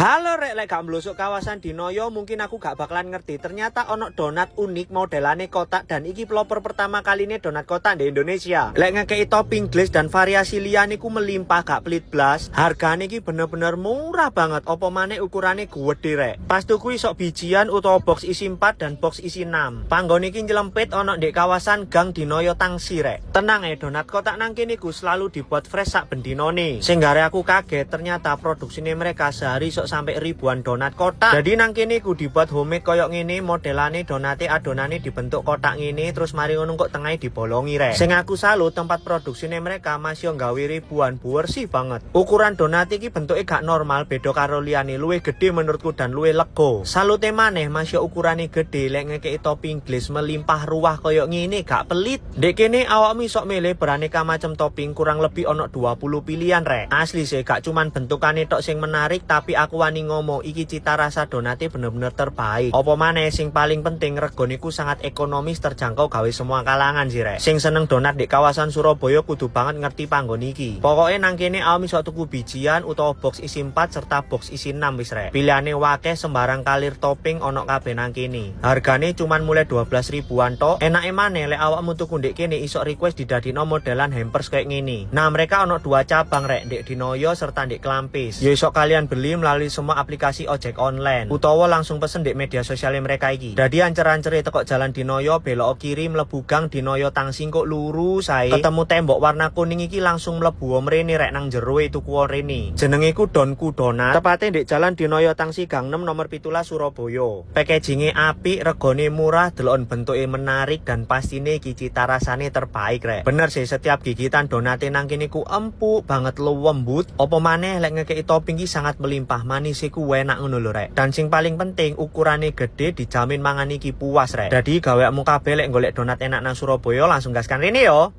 Halo rek, lek gak mlusuk kawasan Dinoyo mungkin aku gak bakalan ngerti. Ternyata ono donat unik modelane kotak dan iki pelopor pertama kali ini donat kotak di Indonesia. Lek ngekei topping glaze dan variasi liyane ku melimpah gak pelit blas. Hargane iki bener-bener murah banget. Opo maneh ukurane gede rek. Pas tuku isok bijian utawa box isi 4 dan box isi 6. Panggon iki nyelempit ono di kawasan Gang Dinoyo Tangsi rek. Tenang donat kotak nang kene ku selalu dibuat fresh sak bendinone. Sing gare aku kaget ternyata produksine mereka sehari sampai ribuan donat kotak. Jadi nang kene ku dibuat homemade koyok ngene, modelane donate adonane dibentuk kotak ngene terus mari ngono kok tengahnya dibolongi rek. Sing aku salut tempat produksine mereka masih nggawe ribuan, bersih banget. Ukuran donat iki bentuke gak normal, beda karo liyane, luwih gede menurutku dan luwih lego. Salute maneh masih ukurane gede, lek ngekeki topping glaze melimpah ruah koyok ngene gak pelit. Dek kene awakmu iso milih beraneka macam topping, kurang lebih ono 20 pilihan rek. Asli sih gak cuman bentukane tok sing menarik, tapi aku wani ngomong iki cita rasa donate bener-bener terbaik. Apa maneh sing paling penting regane ku sangat ekonomis, terjangkau gawe semua kalangan sih rek. Sing seneng donat di kawasan Surabaya kudu banget ngerti panggon iki. Pokoknya nang kene awakmu iso tuku bijian utawa box isi 4 serta box isi 6 wis rek. Pilihane wakeh, sembarang kalir topping ono kabeh nang kene. Hargane cuman mulai 12 ribuan tok. Enake maneh lek awakmu tuku ndek kene iso request didadino modelan hampers kayak ngene. Nah, mereka ono 2 cabang rek, ndek Dinoyo serta ndek Klampis. Ya iso kalian beli melalui semua aplikasi ojek online utawa langsung pesen di media sosial mereka iki. Jadi ancer-ancere teko jalan Dinoyo belok kiri mlebu Gang Dinoyo Tangsi kok lurus ae ketemu tembok warna kuning iki langsung mlebu mrene rek nang jero tuku rene. Jenenge ku Donku Donat. Tepate ndek jalan Dinoyo Tangsi Gang 6 nomor 17 Surabaya. Packagingnya apik, regane murah, delokon bentuke menarik dan pastine iki cita rasane terbaik rek. Bener sih setiap gigitan donate nang kene ku empuk banget lembut. Apa maneh lek ngekeki topping iki sangat melimpah, manis ku enak ngono lho rek. Dan sing paling penting ukurane gede, dijamin mangan iki puas rek. Jadi gaweakmu kabeh lek golek donat enak nang Surabaya langsung gaskan rene yo.